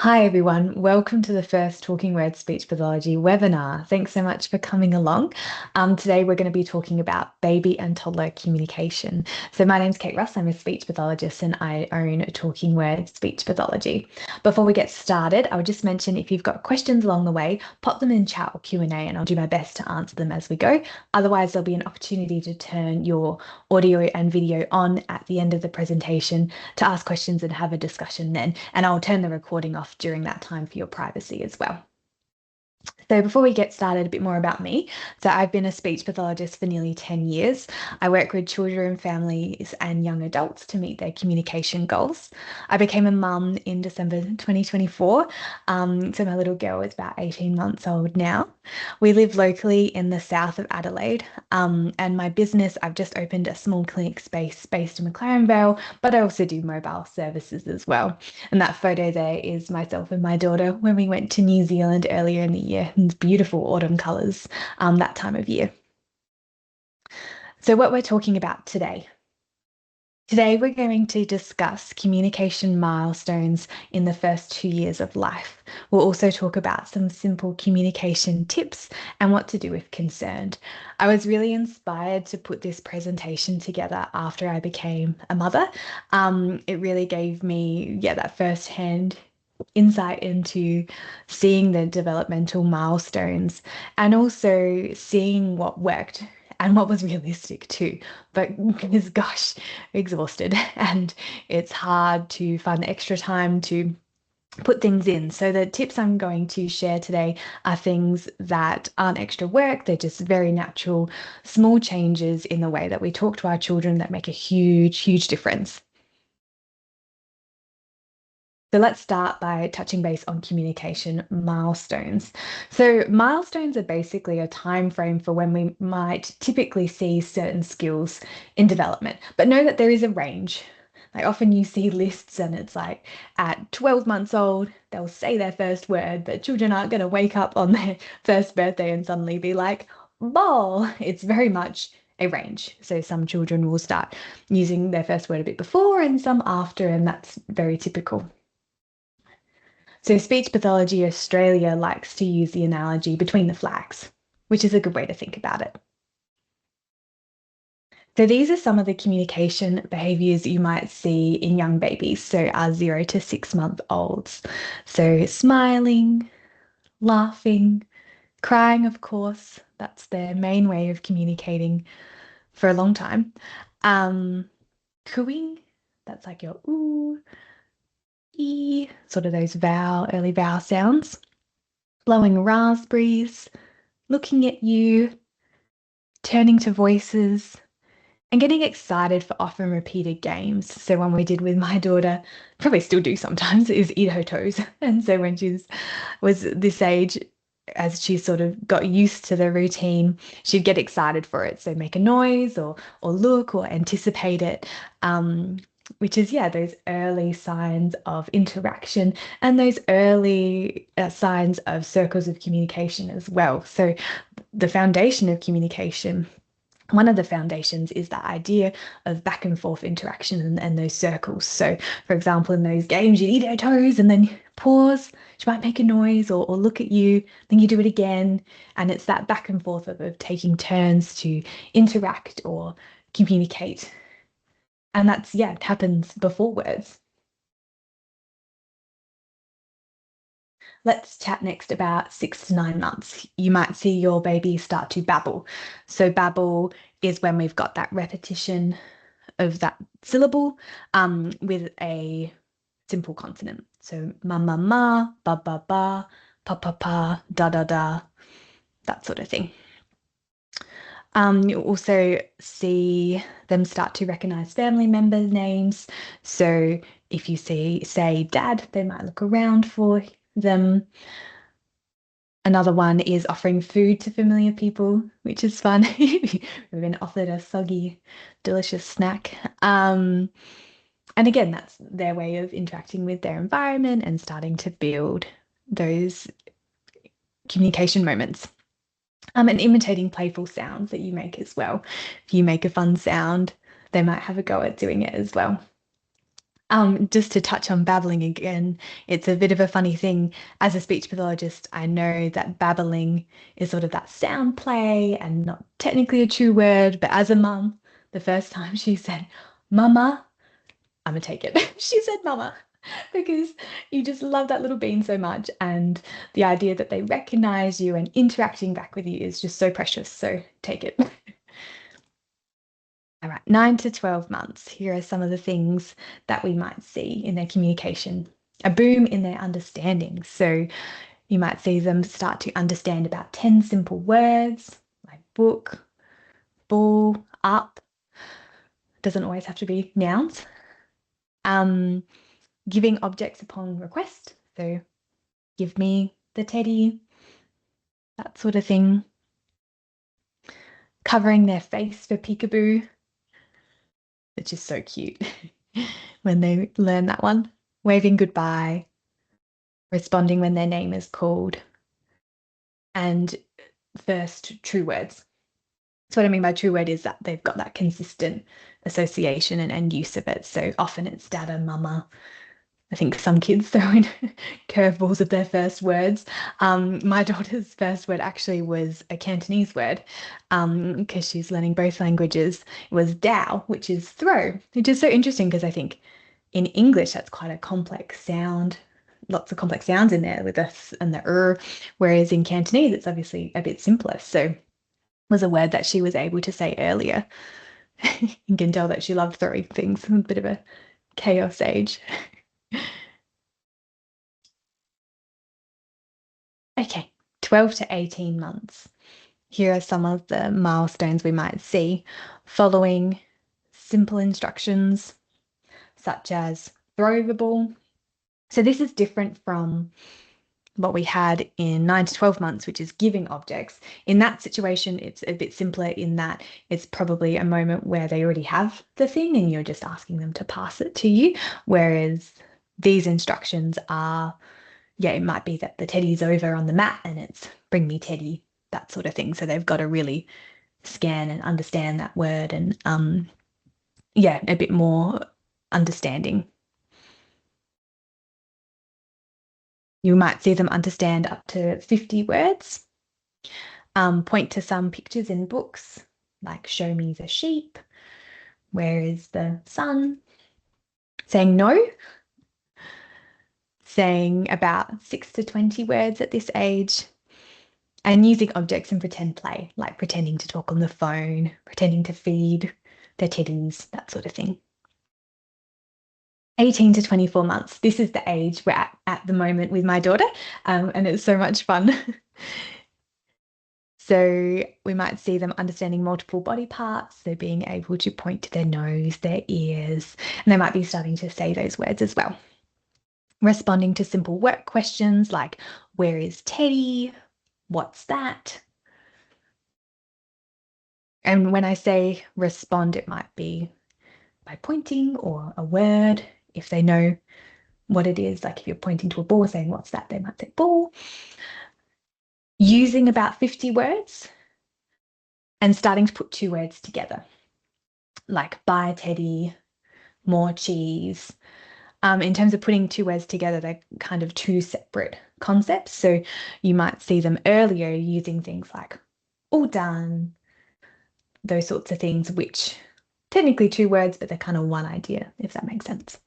Hi everyone, welcome to the first Talking Words Speech Pathology webinar. Thanks so much for coming along. Today we're going to be talking about baby and toddler communication. So my name's Kate Russ, I'm a speech pathologist and I own Talking Words Speech Pathology. Before we get started, I would just mention if you've got questions along the way, pop them in chat or Q&A and I'll do my best to answer them as we go. Otherwise, there'll be an opportunity to turn your audio and video on at the end of the presentation to ask questions and have a discussion then. And I'll turn the recording off during that time for your privacy as well. So before we get started, a bit more about me. So I've been a speech pathologist for nearly 10 years. I work with children, families, and young adults to meet their communication goals. I became a mum in December 2024. So my little girl is about 18 months old now. We live locally in the south of Adelaide. And my business, I've just opened a small clinic space based in McLaren Vale, but I also do mobile services as well. And that photo there is myself and my daughter when we went to New Zealand earlier in the year. And it's beautiful autumn colours that time of year. So what we're talking about today. Today we're going to discuss communication milestones in the first 2 years of life. We'll also talk about some simple communication tips and what to do if concerned. I was really inspired to put this presentation together after I became a mother. It really gave me, that first-hand insight into seeing the developmental milestones and also seeing what worked and what was realistic too. But because, gosh, exhausted and it's hard to find the extra time to put things in. So the tips I'm going to share today are things that aren't extra work. They're just very natural, small changes in the way that we talk to our children that make a huge, huge difference. So let's start by touching base on communication milestones. So milestones are basically a time frame for when we might typically see certain skills in development, but know that there is a range. Like often you see lists and it's like at 12 months old, they'll say their first word, but children aren't going to wake up on their first birthday and suddenly be like, ball. It's very much a range. So some children will start using their first word a bit before and some after, and that's very typical. So Speech Pathology Australia likes to use the analogy between the flags, which is a good way to think about it. So these are some of the communication behaviours you might see in young babies, so our 0 to 6 month olds. So smiling, laughing, crying, of course, that's their main way of communicating for a long time. Cooing, that's like your ooh, ee, sort of those early vowel sounds. Blowing raspberries, looking at you, turning to voices, and getting excited for often repeated games. So one we did with my daughter, probably still do sometimes, is eat her toes. And so when she was this age, as she sort of got used to the routine, she'd get excited for it. So make a noise or look or anticipate it. Which is, those early signs of interaction and those early signs of circles of communication as well. So the foundation of communication, one of the foundations is that idea of back and forth interaction and those circles. So, for example, in those games, you'd eat her toes and then pause, she might make a noise or look at you, then you do it again. And it's that back and forth of taking turns to interact or communicate. And that's, it happens before words. Let's chat next about 6 to 9 months. You might see your baby start to babble. So, babble is when we've got that repetition of that syllable with a simple consonant. So, ma, ma, ma, ba, ba, ba, pa, pa, pa, da, da, da, that sort of thing. You'll also see them start to recognize family members' names. So if you say dad, they might look around for them. Another one is offering food to familiar people, which is fun. We've been offered a soggy, delicious snack. And again, that's their way of interacting with their environment and starting to build those communication moments. And imitating playful sounds that you make as well. If you make a fun sound, they might have a go at doing it as well. Just to touch on babbling again, it's a bit of a funny thing. As a speech pathologist, I know that babbling is sort of that sound play and not technically a true word, but as a mum, the first time she said, Mama, I'm gonna take it. She said mama because you just love that little bean so much. And the idea that they recognize you and interacting back with you is just so precious. So take it. All right, 9 to 12 months. Here are some of the things that we might see in their communication. A boom in their understanding. So you might see them start to understand about 10 simple words like book, ball, up. Doesn't always have to be nouns. Um, Giving objects upon request. So give me the teddy, that sort of thing. Covering their face for peekaboo, which is so cute when they learn that one. Waving goodbye, responding when their name is called, and first true words. So what I mean by true word is that they've got that consistent association and use of it. So often it's dada, mama. I think some kids throw in curveballs of their first words. My daughter's first word actually was a Cantonese word because she's learning both languages. It was dao, which is throw, which is so interesting because I think in English that's quite a complex sound, lots of complex sounds in there with the th and the whereas in Cantonese it's obviously a bit simpler. So it was a word that she was able to say earlier. You can tell that she loved throwing things, a bit of a chaos age. Okay, 12 to 18 months. Here are some of the milestones we might see following simple instructions, such as throw the ball. So this is different from what we had in 9 to 12 months, which is giving objects. In that situation, it's a bit simpler in that it's probably a moment where they already have the thing and you're just asking them to pass it to you. Whereas these instructions are, yeah, it might be that the teddy's over on the mat and it's bring me teddy, that sort of thing. So they've got to really scan and understand that word and yeah, a bit more understanding. You might see them understand up to 50 words, point to some pictures in books, like show me the sheep, where is the sun, saying no, saying about 6 to 20 words at this age, and using objects in pretend play, like pretending to talk on the phone, pretending to feed their teddies, that sort of thing. 18 to 24 months. This is the age we're at the moment with my daughter, and it's so much fun. So we might see them understanding multiple body parts, so being able to point to their nose, their ears, and they might be starting to say those words as well. Responding to simple work questions like, where is Teddy? What's that? And when I say respond, it might be by pointing or a word. If they know what it is, like if you're pointing to a ball saying, what's that? They might say ball. Using about 50 words and starting to put two words together, like buy Teddy, more cheese. In terms of putting two words together, they're kind of two separate concepts. So you might see them earlier using things like all done, those sorts of things, which technically two words, but they're kind of one idea, if that makes sense.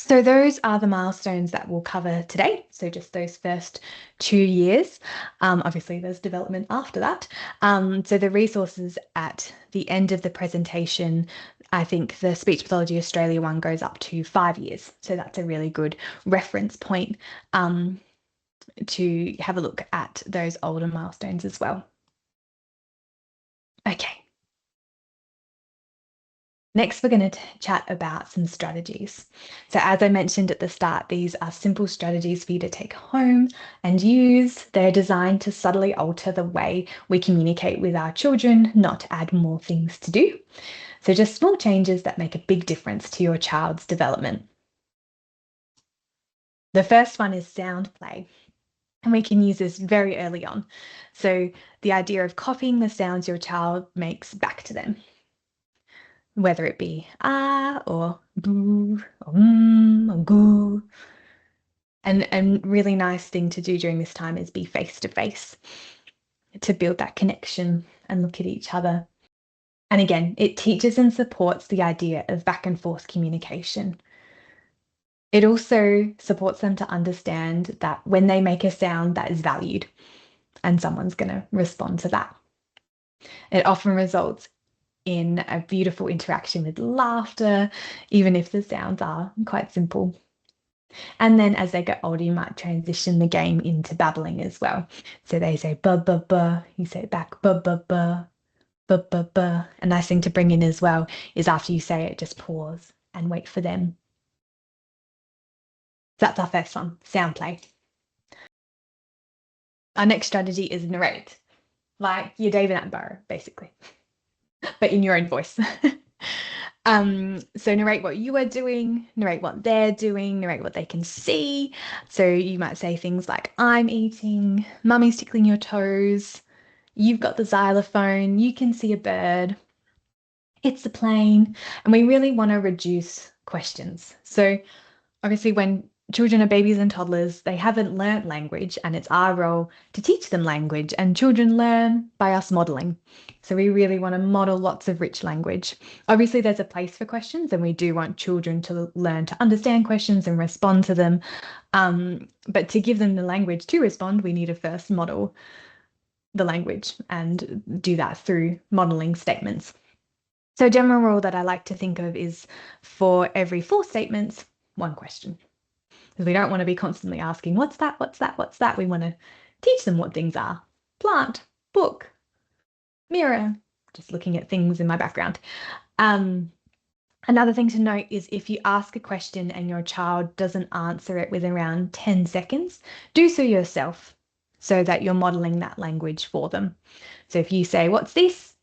So those are the milestones that we'll cover today. So just those first 2 years. Obviously, there's development after that. So the resources at the end of the presentation, I think the Speech Pathology Australia one goes up to 5 years. So that's a really good reference point to have a look at those older milestones as well. Okay. Next, we're going to chat about some strategies. So as I mentioned at the start, these are simple strategies for you to take home and use. They're designed to subtly alter the way we communicate with our children, not to add more things to do. So just small changes that make a big difference to your child's development. The first one is sound play. And we can use this very early on. So the idea of copying the sounds your child makes back to them. whether it be ah or boo or or goo. And really nice thing to do during this time is be face to face to build that connection and look at each other. And again, it teaches and supports the idea of back and forth communication. It also supports them to understand that when they make a sound, that is valued and someone's going to respond to that. It often results in a beautiful interaction with laughter, even if the sounds are quite simple. And then as they get older, you might transition the game into babbling as well. So they say ba ba ba, you say it back ba ba ba, ba ba ba. A nice thing to bring in as well is after you say it, just pause and wait for them. So that's our first one, sound play. Our next strategy is narrate, like you're David Attenborough, basically, but in your own voice. So narrate what you are doing, narrate what they're doing, narrate what they can see. So you might say things like, I'm eating, mummy's tickling your toes, you've got the xylophone, you can see a bird, it's a plane. And we really want to reduce questions. So obviously, when children are babies and toddlers, they haven't learnt language, and it's our role to teach them language. And children learn by us modelling. So we really want to model lots of rich language. Obviously, there's a place for questions, and we do want children to learn to understand questions and respond to them. But to give them the language to respond, we need to first model the language and do that through modelling statements. So a general rule that I like to think of is for every 4 statements, 1 question. Because we don't want to be constantly asking, what's that, what's that, what's that? We want to teach them what things are. Plant, book, mirror, just looking at things in my background. Another thing to note is if you ask a question and your child doesn't answer it within around 10 seconds, do so yourself so that you're modeling that language for them. So if you say, what's this?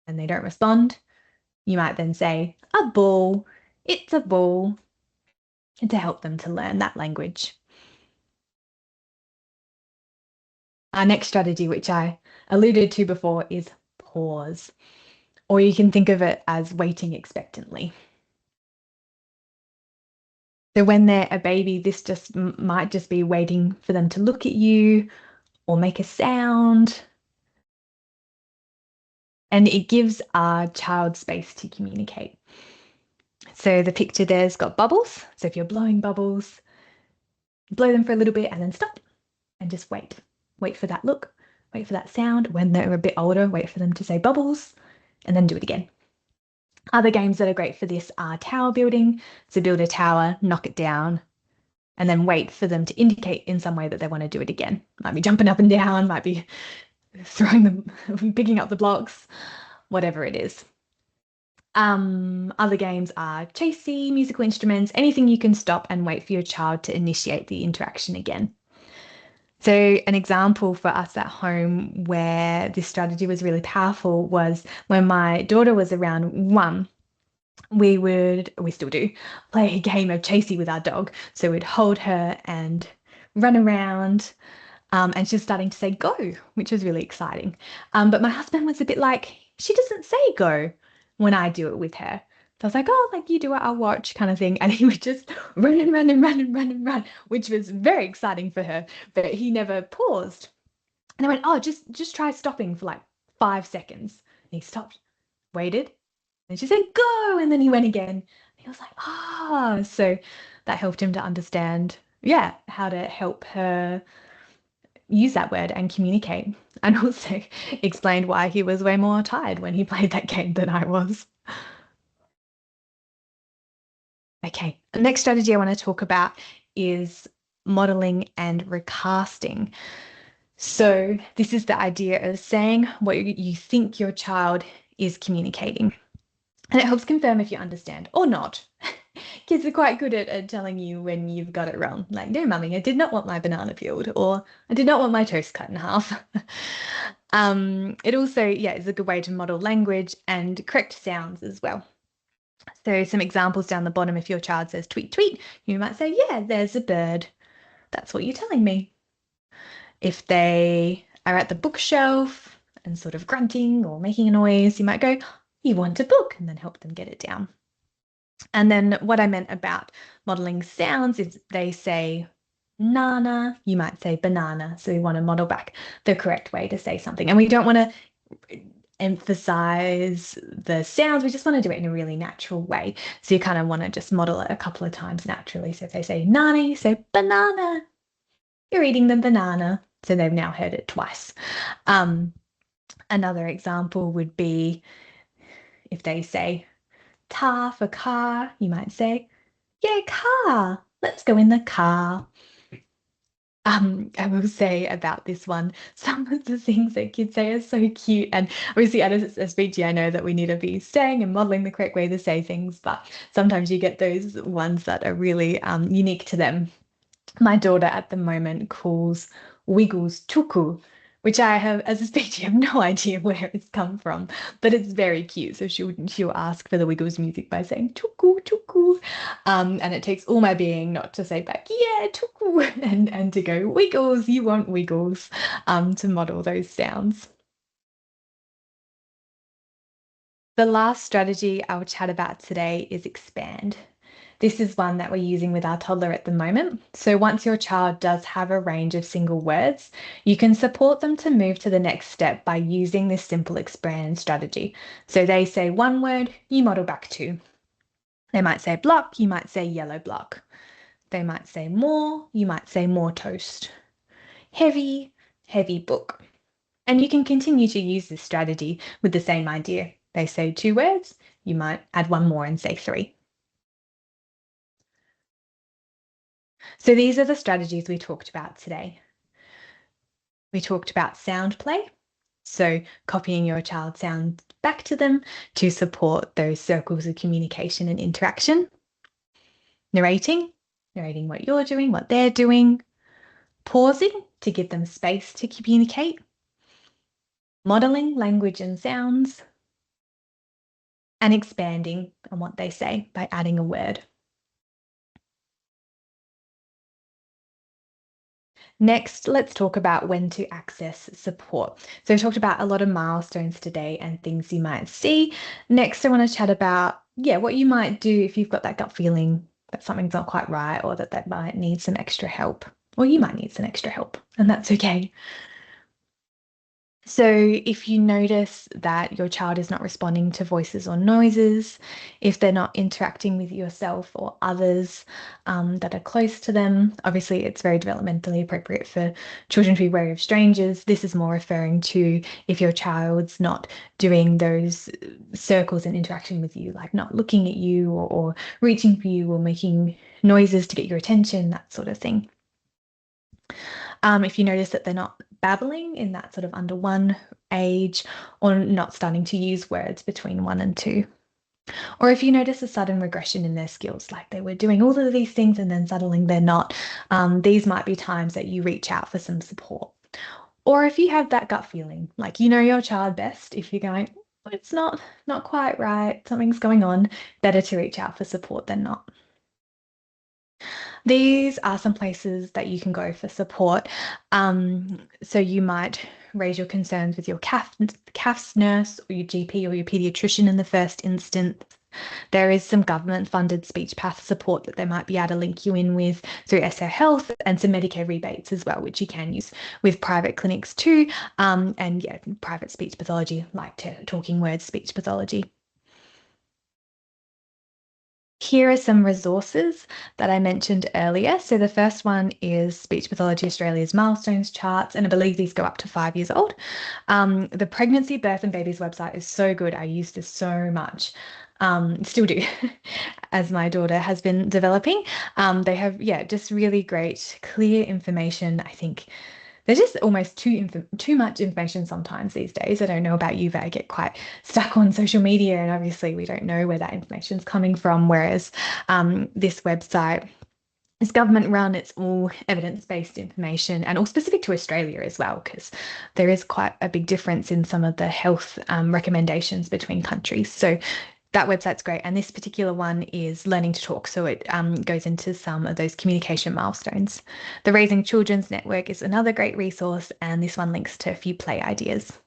And they don't respond, you might then say, a ball, it's a ball, and to help them to learn that language. Our next strategy, which I alluded to before, is pause, or you can think of it as waiting expectantly. So when they're a baby, this just might just be waiting for them to look at you or make a sound. And it gives our child space to communicate. So the picture there's got bubbles. So if you're blowing bubbles, blow them for a little bit and then stop and just wait. Wait for that look, wait for that sound. When they're a bit older, wait for them to say bubbles and then do it again. Other games that are great for this are tower building. So build a tower, knock it down, and then wait for them to indicate in some way that they want to do it again. Might be jumping up and down, might be throwing them, picking up the blocks, whatever it is. Other games are chasey, musical instruments, anything you can stop and wait for your child to initiate the interaction again. So an example for us at home where this strategy was really powerful was when my daughter was around 1, we still do, play a game of chasey with our dog. So we'd hold her and run around, and she was starting to say go, which was really exciting. But my husband was a bit like, she doesn't say go when I do it with her. So I was like, oh, like you do it, I'll watch kind of thing. And he would just run and run and run and run and run, which was very exciting for her, but he never paused. And I went, oh, just try stopping for like 5 seconds. And he stopped, waited, and she said, go. And then he went again. And he was like, ah. So that helped him to understand, yeah, how to help her use that word and communicate. And also explained why he was way more tired when he played that game than I was. Okay, the next strategy I want to talk about is modeling and recasting. So this is the idea of saying what you think your child is communicating. And it helps confirm if you understand or not. Kids are quite good at telling you when you've got it wrong. Like, no, mummy, I did not want my banana peeled, or I did not want my toast cut in half. It also, yeah, is a good way to model language and correct sounds as well. So some examples down the bottom, if your child says tweet, tweet, you might say, yeah, there's a bird. That's what you're telling me. If they are at the bookshelf and sort of grunting or making a noise, you might go, you want a book, and then help them get it down. And then what I meant about modeling sounds is they say nana, you might say banana. So we want to model back the correct way to say something. And we don't want to emphasize the sounds. We just want to do it in a really natural way. So you kind of want to just model it a couple of times naturally. So if they say nana, you say banana. You're eating the banana. So they've now heard it twice. Another example would be if they say tar for car, you might say, yeah, car. Let's go in the car. I will say about this one, some of the things that kids say are so cute. And obviously, as a speechy, I know that we need to be saying and modeling the correct way to say things, but sometimes you get those ones that are really unique to them. My daughter at the moment calls Wiggles tuku, which I have, as a speechy, have no idea where it's come from, but it's very cute. So she'll ask for the Wiggles music by saying tuku tuku, and it takes all my being not to say back yeah tuku and to go Wiggles, you want Wiggles, to model those sounds. The last strategy I will chat about today is expand. This is one that we're using with our toddler at the moment. So once your child does have a range of single words, you can support them to move to the next step by using this simple expand strategy. So they say one word, you model back two. They might say block, you might say yellow block. They might say more, you might say more toast. Heavy, heavy book. And you can continue to use this strategy with the same idea. They say two words, you might add one more and say three. So these are the strategies we talked about today. We talked about sound play, so copying your child's sound back to them to support those circles of communication and interaction. Narrating what you're doing, what they're doing. Pausing to give them space to communicate. Modeling language and sounds. And expanding on what they say by adding a word. Next, let's talk about when to access support. So we talked about a lot of milestones today and things you might see. Next, I want to chat about, what you might do if you've got that gut feeling that something's not quite right or that they might need some extra help, or you might need some extra help, and that's okay. So if you notice that your child is not responding to voices or noises, if they're not interacting with yourself or others that are close to them, obviously it's very developmentally appropriate for children to be wary of strangers. This is more referring to if your child's not doing those circles and interaction with you, like not looking at you or reaching for you or making noises to get your attention, that sort of thing. If you notice that they're not babbling in that sort of under one age or not starting to use words between 1 and 2. Or if you notice a sudden regression in their skills, like they were doing all of these things and then suddenly they're not, these might be times that you reach out for some support. Or if you have that gut feeling, like you know your child best, if you're going, it's not quite right, something's going on, better to reach out for support than not. These are some places that you can go for support. So you might raise your concerns with your CAFS nurse or your GP or your pediatrician in the first instance. There is some government-funded speech path support that they might be able to link you in with through SO Health and some Medicare rebates as well, which you can use with private clinics too. And private speech pathology like Talking Words Speech Pathology. Here are some resources that I mentioned earlier. So the first one is Speech Pathology Australia's milestones charts, and I believe these go up to 5 years old. The Pregnancy, Birth and Babies website is so good. I use this so much. Still do, as my daughter has been developing. They have, just really great, clear information. I think there's just almost too much information sometimes these days. I don't know about you, but I get quite stuck on social media, and obviously we don't know where that information is coming from. Whereas this website is government run, it's all evidence-based information and all specific to Australia as well, because there is quite a big difference in some of the health recommendations between countries. So that website's great. And this particular one is Learning to Talk. So it goes into some of those communication milestones. The Raising Children's Network is another great resource. And this one links to a few play ideas.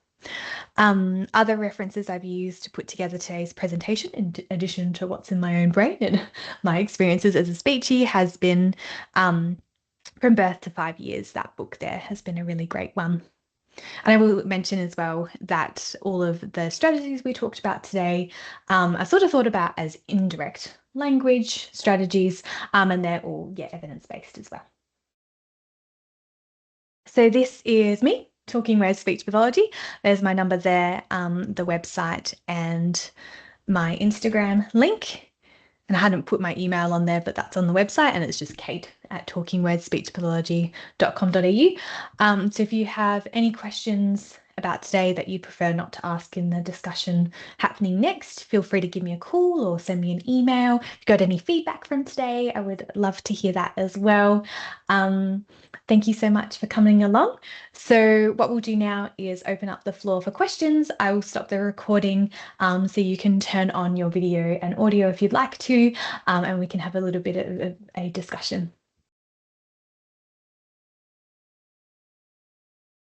Other references I've used to put together today's presentation, in addition to what's in my own brain and my experiences as a speechy, has been From Birth to 5 Years. That book there has been a really great one. And I will mention as well that all of the strategies we talked about today are sort of thought about as indirect language strategies, and they're all, evidence-based as well. So this is me talking Words Speech Pathology. There's my number there, the website, and my Instagram link. And I hadn't put my email on there, but that's on the website, and it's just kate@talkingwordspeechpathology.com.au. So if you have any questions about today that you prefer not to ask in the discussion happening next, feel free to give me a call or send me an email. If you got any feedback from today, I would love to hear that as well. Thank you so much for coming along. So what we'll do now is open up the floor for questions. I will stop the recording so you can turn on your video and audio if you'd like to, and we can have a little bit of a discussion.